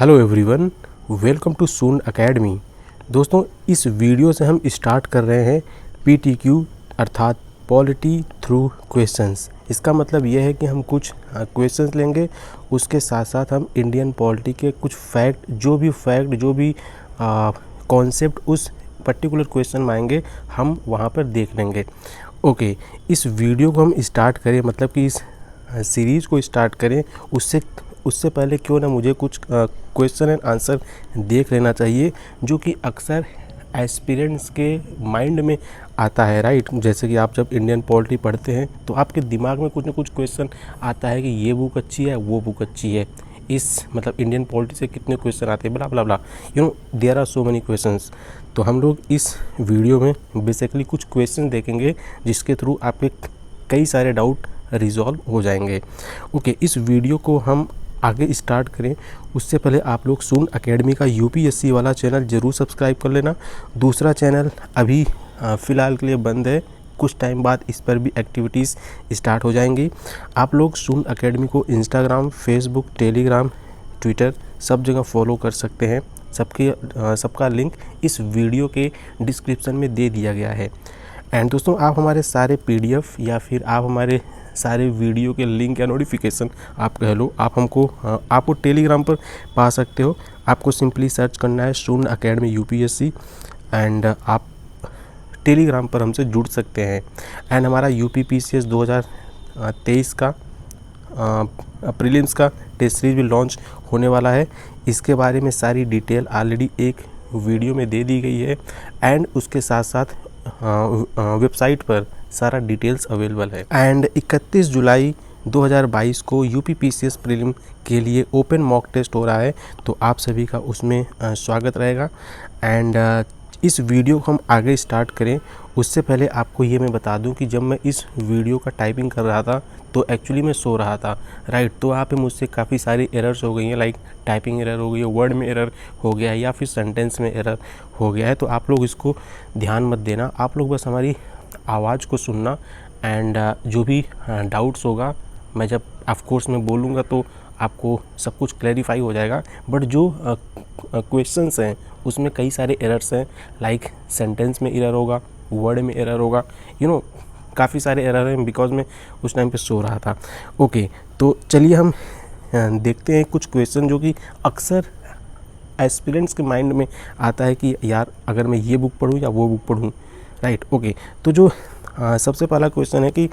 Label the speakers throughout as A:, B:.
A: Hello everyone, welcome too soon academy. दोस्तों, इस video से हम स्टार्ट कर रहे हैं पीटीक्यू अर्थात पॉलिटी थ्रू क्वेश्चंस। इसका मतलब यह है कि हम कुछ क्वेश्चंस लेंगे, उसके साथ साथ हम इंडियन पॉलिटी के कुछ फैक्ट जो भी कॉन्सेप्ट उस पर्टिकुलर क्वेश्चन में आएंगे हम वहाँ पर देख लेंगे। ओके, इस वीडियो को हम स्टार्ट करें, मतलब कि इस सीरीज़ को स्टार्ट करें उससे पहले क्यों ना मुझे कुछ क्वेश्चन एंड आंसर देख लेना चाहिए जो कि अक्सर एस्पिरेंट्स के माइंड में आता है, राइट। जैसे कि आप जब इंडियन पॉलिटी पढ़ते हैं तो आपके दिमाग में कुछ ना कुछ क्वेश्चन आता है कि ये बुक अच्छी है, वो बुक अच्छी है, इस मतलब इंडियन पॉलिटी से कितने क्वेश्चन आते हैं, blah blah blah, there are so many questions. तो हम लोग इस वीडियो में बेसिकली कुछ क्वेश्चन देखेंगे जिसके थ्रू आपके कई सारे डाउट रिजॉल्व हो जाएंगे। ओके, इस वीडियो को हम आगे स्टार्ट करें उससे पहले आप लोग सून एकेडमी का यूपीएससी वाला चैनल ज़रूर सब्सक्राइब कर लेना। दूसरा चैनल अभी फ़िलहाल के लिए बंद है, कुछ टाइम बाद इस पर भी एक्टिविटीज़ स्टार्ट हो जाएंगी। आप लोग सून एकेडमी को इंस्टाग्राम, फेसबुक, टेलीग्राम, ट्विटर सब जगह फॉलो कर सकते हैं। सबका लिंक इस वीडियो के डिस्क्रिप्शन में दे दिया गया है। एंड दोस्तों, आप हमारे सारे पीडीएफ या फिर आप हमारे सारे वीडियो के लिंक या नोटिफिकेशन आप कह लो, आपको टेलीग्राम पर पा सकते हो। आपको सिंपली सर्च करना है सून एकेडमी यूपीएससी एंड आप टेलीग्राम पर हमसे जुड़ सकते हैं। एंड हमारा यूपीपीसीएस 2023 का प्रीलिम्स का टेस्ट सीरीज भी लॉन्च होने वाला है। इसके बारे में सारी डिटेल ऑलरेडी एक वीडियो में दे दी गई है एंड उसके साथ साथ वेबसाइट पर सारा डिटेल्स अवेलेबल है। एंड 31 जुलाई 2022 को यूपीपीसीएस प्रीलिम के लिए ओपन मॉक टेस्ट हो रहा है, तो आप सभी का उसमें स्वागत रहेगा। एंड इस वीडियो को हम आगे स्टार्ट करें उससे पहले आपको ये मैं बता दूं कि जब मैं इस वीडियो का टाइपिंग कर रहा था तो एक्चुअली मैं सो रहा था, राइट। तो वहाँ पे मुझसे काफ़ी सारी एरर्स हो गई हैं, लाइक टाइपिंग एरर हो गई है, वर्ड में एरर हो गया है या फिर सेंटेंस में एरर हो गया है। तो आप लोग इसको ध्यान मत देना, आप लोग बस हमारी आवाज़ को सुनना एंड जो भी डाउट्स होगा मैं जब ऑफ कोर्स मैं बोलूँगा तो आपको सब कुछ क्लैरिफाई हो जाएगा। बट जो क्वेश्चंस हैं उसमें कई सारे एरर्स हैं, लाइक सेंटेंस में एरर होगा, वर्ड में एरर होगा, काफ़ी सारे एरर हैं बिकॉज मैं उस टाइम पे सो रहा था। ओके, तो चलिए हम देखते हैं कुछ क्वेश्चन जो कि अक्सर एस्पिरेंट्स के माइंड में आता है कि यार अगर मैं ये बुक पढूं या वो बुक पढूं, राइट। ओके, तो जो सबसे पहला क्वेश्चन है कि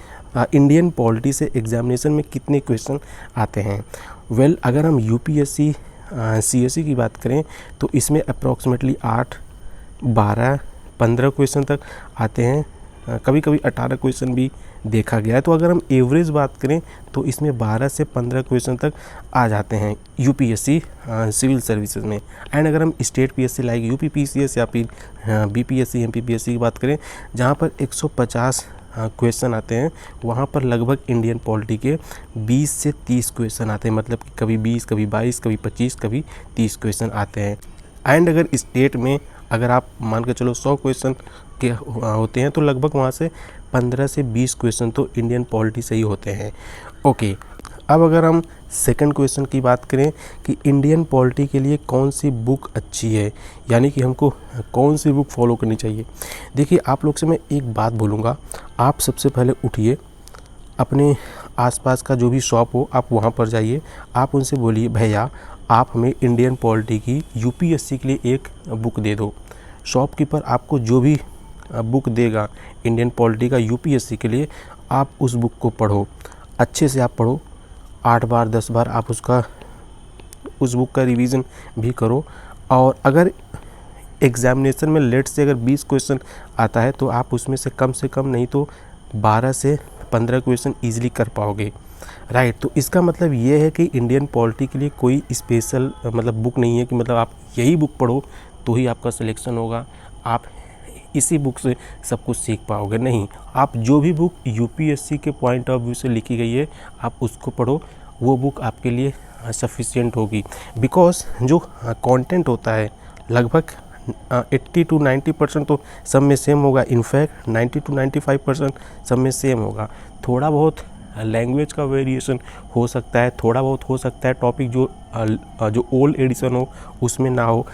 A: इंडियन पॉलिटी से एग्जामिनेशन में कितने क्वेश्चन आते हैं। वेल, अगर हम यूपीएससी सीएससी की बात करें तो इसमें अप्रॉक्सीमेटली 8, 12, 15 क्वेश्चन तक आते हैं, कभी कभी 18 क्वेश्चन भी देखा गया है। तो अगर हम एवरेज बात करें तो इसमें 12 से 15 क्वेश्चन तक आ जाते हैं यूपीएससी सिविल सर्विसेज में। एंड अगर हम स्टेट पीएससी लाइक यूपीपीसीएस या फिर बीपीएससी एमपीपीएससी की बात करें जहां पर 150 क्वेश्चन आते हैं, वहां पर लगभग इंडियन पॉलिटी के 20 से 30 क्वेश्चन आते हैं, मतलब कि कभी 20, कभी 22, कभी 25, कभी 30 क्वेश्चन आते हैं। एंड अगर स्टेट में अगर आप मान के चलो 100 क्वेश्चन के होते हैं तो लगभग वहाँ से 15 से 20 क्वेश्चन तो इंडियन पॉलिटी से ही होते हैं। ओके, अब अगर हम सेकंड क्वेश्चन की बात करें कि इंडियन पॉलिटी के लिए कौन सी बुक अच्छी है, यानी कि हमको कौन सी बुक फॉलो करनी चाहिए। देखिए, आप लोग से मैं एक बात बोलूँगा, आप सबसे पहले उठिए, अपने आसपास का जो भी शॉप हो आप वहाँ पर जाइए, आप उनसे बोलिए भैया आप हमें इंडियन पॉलिटी की यूपीएससी के लिए एक बुक दे दो। शॉपकीपर आपको जो भी बुक देगा इंडियन पॉलिटी का यूपीएससी के लिए, आप उस बुक को पढ़ो, अच्छे से आप पढ़ो, 8 बार 10 बार आप उस बुक का रिवीजन भी करो। और अगर एग्ज़ामिनेशन में लेट से अगर 20 क्वेश्चन आता है तो आप उसमें से कम नहीं तो 12 से 15 क्वेश्चन ईजिली कर पाओगे, राइट। तो इसका मतलब ये है कि इंडियन पॉलिटी के लिए कोई स्पेशल मतलब बुक नहीं है कि मतलब आप यही बुक पढ़ो तो ही आपका सिलेक्शन होगा, आप इसी बुक से सब कुछ सीख पाओगे, नहीं। आप जो भी बुक यूपीएससी के पॉइंट ऑफ व्यू से लिखी गई है आप उसको पढ़ो, वो बुक आपके लिए सफिशिएंट होगी। बिकॉज जो कंटेंट होता है लगभग 80 to 90% तो सब में सेम होगा, इनफैक्ट 90 to 95% सब में सेम होगा। थोड़ा बहुत लैंग्वेज का वेरिएशन हो सकता है, थोड़ा बहुत हो सकता है, टॉपिक जो ओल्ड एडिशन हो उसमें ना हो,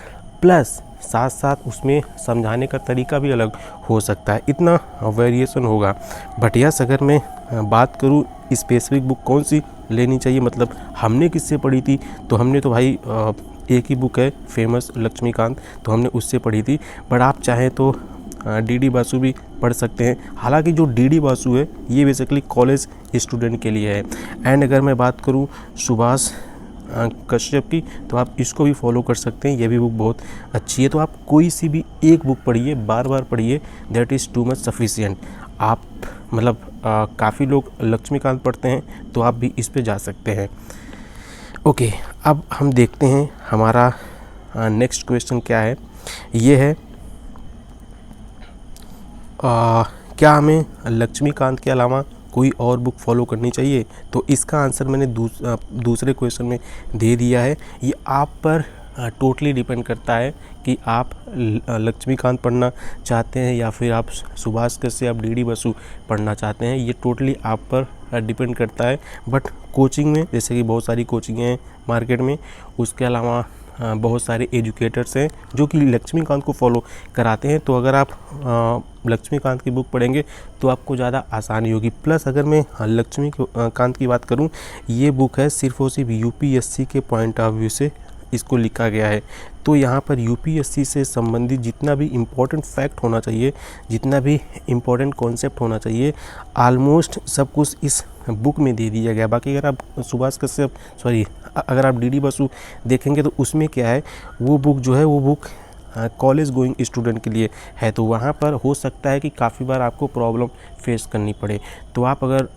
A: प्लस साथ साथ उसमें समझाने का तरीका भी अलग हो सकता है, इतना वेरिएशन होगा। बट यस, अगर मैं बात करूँ स्पेसिफिक बुक कौन सी लेनी चाहिए, मतलब हमने किससे पढ़ी थी, तो हमने तो भाई एक ही बुक है फेमस लक्ष्मीकांत, तो हमने उससे पढ़ी थी। बट आप चाहें तो डी बासु भी पढ़ सकते हैं। हालांकि जो डी बासु है ये बेसिकली कॉलेज स्टूडेंट के लिए है। एंड अगर मैं बात करूँ सुभाष कश्यप की, तो आप इसको भी फॉलो कर सकते हैं, ये भी बुक बहुत अच्छी है। तो आप कोई सी भी एक बुक पढ़िए, बार बार पढ़िए, that is too much sufficient. आप मतलब काफ़ी लोग लक्ष्मीकांत पढ़ते हैं, तो आप भी इस पे जा सकते हैं। ओके, अब हम देखते हैं हमारा नेक्स्ट क्वेश्चन क्या है। ये है क्या हमें लक्ष्मीकांत के अलावा कोई और बुक फॉलो करनी चाहिए? तो इसका आंसर मैंने दूसरे क्वेश्चन में दे दिया है। ये आप पर टोटली डिपेंड करता है कि आप लक्ष्मीकांत पढ़ना चाहते हैं या फिर आप सुभाष कश्यप, डी बासु पढ़ना चाहते हैं, ये टोटली आप पर डिपेंड करता है। बट कोचिंग में जैसे कि बहुत सारी कोचिंग हैं मार्केट में, उसके अलावा बहुत सारे एजुकेटर्स हैं जो कि लक्ष्मीकांत को फॉलो कराते हैं। तो अगर आप लक्ष्मीकांत की बुक पढ़ेंगे तो आपको ज़्यादा आसानी होगी। प्लस अगर मैं लक्ष्मीकांत की बात करूं, ये बुक है सिर्फ और सिर्फ यूपीएससी के पॉइंट ऑफ व्यू से इसको लिखा गया है। तो यहाँ पर यूपीएससी से संबंधित जितना भी इम्पोर्टेंट फैक्ट होना चाहिए, जितना भी इम्पोर्टेंट कॉन्सेप्ट होना चाहिए, ऑलमोस्ट सब कुछ इस बुक में दे दिया गया। बाकी अगर आप सुभाष कश्यप अगर आप डी बासु देखेंगे तो उसमें क्या है, वो बुक जो है वो बुक कॉलेज गोइंग स्टूडेंट के लिए है। तो वहाँ पर हो सकता है कि काफ़ी बार आपको प्रॉब्लम फेस करनी पड़े। तो आप अगर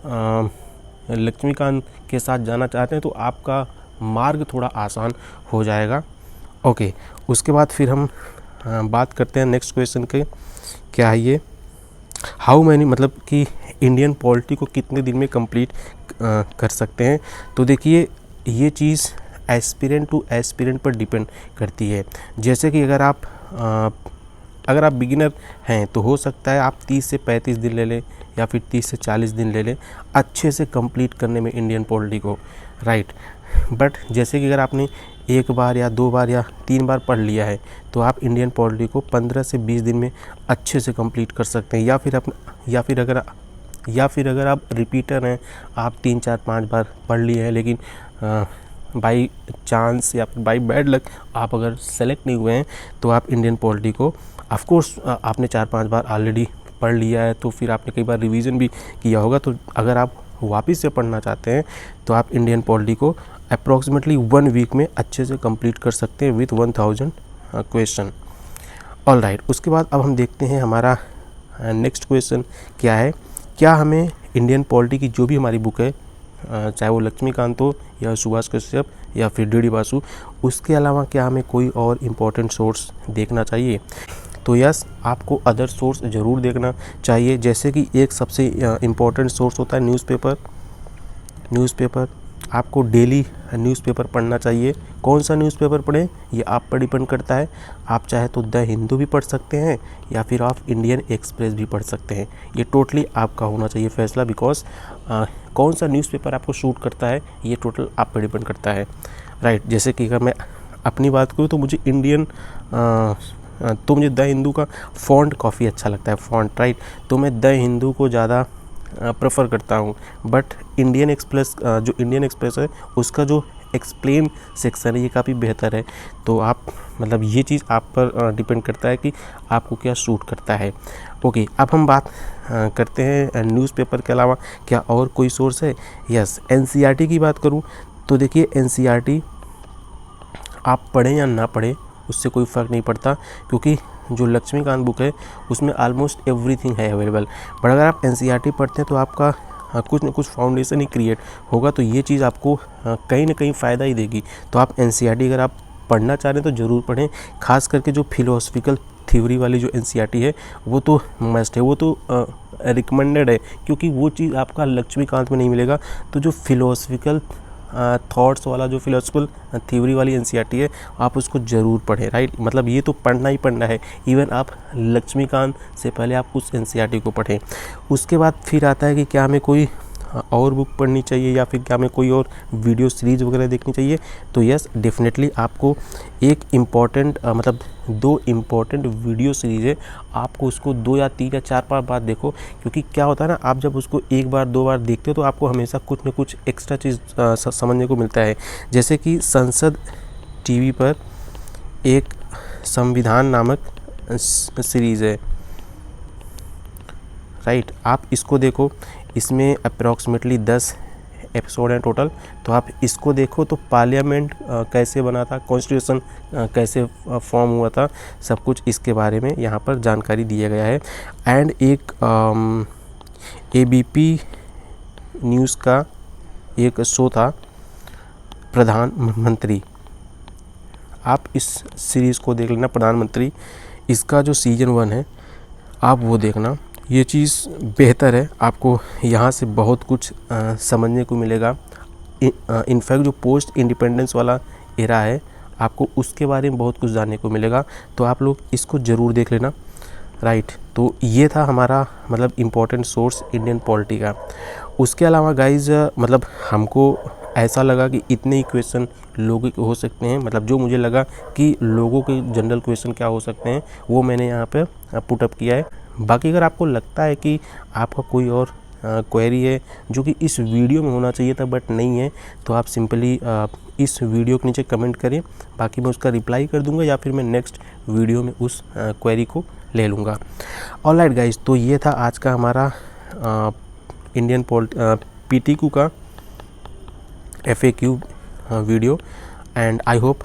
A: लक्ष्मीकांत के साथ जाना चाहते हैं तो आपका मार्ग थोड़ा आसान हो जाएगा। ओके, उसके बाद फिर हम बात करते हैं नेक्स्ट क्वेश्चन के। क्या है ये, हाउ मैनी, मतलब कि इंडियन पॉलिटी को कितने दिन में कंप्लीट कर सकते हैं? तो देखिए ये चीज़ एस्पिरेंट टू एस्पिरेंट पर डिपेंड करती है। जैसे कि अगर आप बिगिनर हैं तो हो सकता है आप 30 से 35 दिन ले लें या फिर 30 से 40 दिन ले लें अच्छे से कंप्लीट करने में इंडियन पॉलिटी को, राइट। बट जैसे कि अगर आपने एक बार या 2 बार या 3 बार पढ़ लिया है तो आप इंडियन पॉलिटी को 15 से 20 दिन में अच्छे से कंप्लीट कर सकते हैं। या फिर अगर आप रिपीटर हैं, आप 3, 4, 5 बार पढ़ लिए हैं, लेकिन बाई चांस या फिर बाई बैड लक आप अगर सेलेक्ट नहीं हुए हैं तो आप इंडियन पॉलिटी को, ऑफ कोर्स आपने 4-5 बार ऑलरेडी पढ़ लिया है तो फिर आपने कई बार रिवीजन भी किया होगा। तो अगर आप वापस से पढ़ना चाहते हैं तो आप इंडियन पॉलिटी को अप्रॉक्सीमेटली 1 वीक में अच्छे से कंप्लीट कर सकते हैं विथ 1000 क्वेश्चन। ऑल राइट, उसके बाद अब हम देखते हैं हमारा नेक्स्ट क्वेश्चन क्या है। क्या हमें इंडियन पॉलिटी की जो भी हमारी बुक है, चाहे वो लक्ष्मीकांत हो या सुभाष कश्यप या फिर डी बासु, उसके अलावा क्या हमें कोई और इम्पोर्टेंट सोर्स देखना चाहिए? तो यस, आपको अदर सोर्स ज़रूर देखना चाहिए। जैसे कि एक सबसे इम्पोर्टेंट सोर्स होता है न्यूज़पेपर। आपको डेली न्यूज़पेपर पढ़ना चाहिए। कौन सा न्यूज़पेपर पढ़ें ये आप पर डिपेंड करता है। आप चाहे तो द हिंदू भी पढ़ सकते हैं या फिर आप इंडियन एक्सप्रेस भी पढ़ सकते हैं। ये टोटली आपका होना चाहिए फैसला, बिकॉज कौन सा न्यूज़पेपर आपको सूट करता है ये टोटल आप पर डिपेंड करता है, राइट। जैसे कि अगर मैं अपनी बात करूँ तो मुझे मुझे द हिंदू का फॉन्ट काफ़ी अच्छा लगता है, फॉन्ट, राइट। तो मैं द हिंदू को ज़्यादा प्रेफर करता हूँ। बट इंडियन एक्सप्रेस है उसका जो एक्सप्लेन सेक्शन है ये काफ़ी बेहतर है। तो आप मतलब ये चीज़ आप पर डिपेंड करता है कि आपको क्या सूट करता है। ओके, अब हम बात करते हैं न्यूज़पेपर के अलावा क्या और कोई सोर्स है। यस, एनसीईआरटी की बात करूँ तो देखिए एनसीईआरटी आप पढ़ें या ना पढ़ें उससे कोई फ़र्क नहीं पड़ता, क्योंकि जो लक्ष्मीकांत बुक है उसमें ऑलमोस्ट एवरीथिंग है अवेलेबल। बट अगर आप एनसीईआरटी पढ़ते हैं तो आपका कुछ न कुछ फाउंडेशन ही क्रिएट होगा, तो ये चीज़ आपको कहीं ना कहीं फ़ायदा ही देगी। तो आप एनसीईआरटी अगर आप पढ़ना चाह रहे हैं तो ज़रूर पढ़ें। खास करके जो फिलोसफिकल थ्योरी वाली जो एनसीईआरटी है वो तो मस्ट है, वो तो रिकमेंडेड है, क्योंकि वो चीज़ आपका लक्ष्मीकांत में नहीं मिलेगा। तो जो फिलोसफिकल थॉट्स वाला जो फिलोसफिकल थ्योरी वाली एनसीईआरटी है आप उसको ज़रूर पढ़ें, राइट। मतलब ये तो पढ़ना ही पढ़ना है। इवन आप लक्ष्मीकांत से पहले आप उस एनसीईआरटी को पढ़ें। उसके बाद फिर आता है कि क्या हमें कोई और बुक पढ़नी चाहिए या फिर क्या हमें कोई और वीडियो सीरीज़ वगैरह देखनी चाहिए, तो यस डेफिनेटली आपको एक इम्पॉर्टेंट मतलब 2 इम्पॉर्टेंट वीडियो सीरीज़ है, आपको उसको 2 या 3 या 4 बार देखो। क्योंकि क्या होता है ना, आप जब उसको 1 बार 2 बार देखते हो तो आपको हमेशा कुछ न कुछ एक्स्ट्रा चीज़ समझने को मिलता है। जैसे कि संसद टीवी पर एक संविधान नामक सीरीज़ है, राइट। आप इसको देखो, इसमें अप्रॉक्सीमेटली 10 एपिसोड हैं टोटल। तो आप इसको देखो तो पार्लियामेंट कैसे बना था, कॉन्स्टिट्यूशन कैसे फॉर्म हुआ था, सब कुछ इसके बारे में यहाँ पर जानकारी दिया गया है। एंड एक ABP न्यूज़ का एक शो था प्रधानमंत्री, आप इस सीरीज़ को देख लेना, प्रधानमंत्री। इसका जो सीज़न 1 है आप वो देखना, ये चीज़ बेहतर है, आपको यहाँ से बहुत कुछ समझने को मिलेगा। इनफैक्ट जो पोस्ट इंडिपेंडेंस वाला एरा है, आपको उसके बारे में बहुत कुछ जानने को मिलेगा। तो आप लोग इसको ज़रूर देख लेना, राइट। तो ये था हमारा मतलब इम्पोर्टेंट सोर्स इंडियन पॉलिटी का। उसके अलावा गाइज मतलब हमको ऐसा लगा कि इतने ही क्वेश्चन लोगों के हो सकते हैं, मतलब जो मुझे लगा कि लोगों के जनरल क्वेश्चन क्या हो सकते हैं वो मैंने यहाँ पे पुट अप किया है। बाकी अगर आपको लगता है कि आपका कोई और क्वेरी है जो कि इस वीडियो में होना चाहिए था बट नहीं है, तो आप सिंपली इस वीडियो के नीचे कमेंट करें, बाकी मैं उसका रिप्लाई कर दूंगा या फिर मैं नेक्स्ट वीडियो में उस क्वेरी को ले लूँगा। ऑलराइट गाइज, तो ये था आज का हमारा इंडियन PTQ का FAQ video. And I hope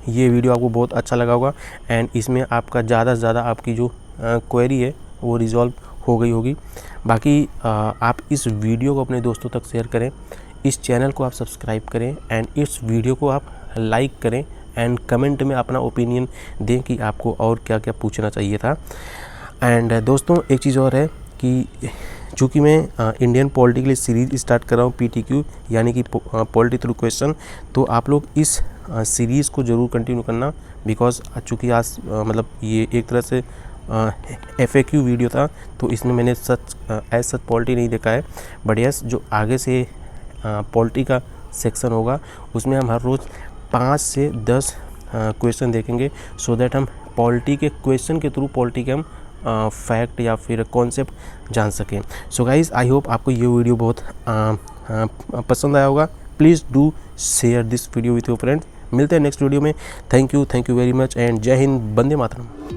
A: ये वीडियो आपको बहुत अच्छा लगा होगा एंड इसमें आपका ज़्यादा से ज़्यादा आपकी जो क्वेरी है वो रिजॉल्व हो गई होगी। बाकी आप इस वीडियो को अपने दोस्तों तक शेयर करें, इस चैनल को आप सब्सक्राइब करें एंड इस वीडियो को आप लाइक करें एंड कमेंट में अपना ओपिनियन दें कि आपको और क्या क्या पूछना चाहिए था। एंड दोस्तों एक चीज़ और है कि चूँकि मैं इंडियन पॉलिटी के लिए सीरीज़ स्टार्ट कर रहा हूँ PTQ यानी कि पॉलिटी थ्रू क्वेश्चन, तो आप लोग इस सीरीज़ को ज़रूर कंटिन्यू करना। बिकॉज चूँकि आज मतलब ये एक तरह से FAQ वीडियो था, तो इसमें मैंने सच पॉलिटी नहीं देखा है, बट यस जो आगे से पॉलिटी का सेक्शन होगा उसमें हम हर रोज़ 5 से 10 क्वेश्चन देखेंगे, सो दैट हम पॉलिटी के क्वेश्चन के थ्रू पॉलिटी के हम फैक्ट या फिर कॉन्सेप्ट जान सकें। सो गाइज़ आई होप आपको ये वीडियो बहुत पसंद आया होगा। Please do share this video with your friends. मिलते हैं नेक्स्ट वीडियो में। Thank you very much and जय हिंद, वंदे मातरम।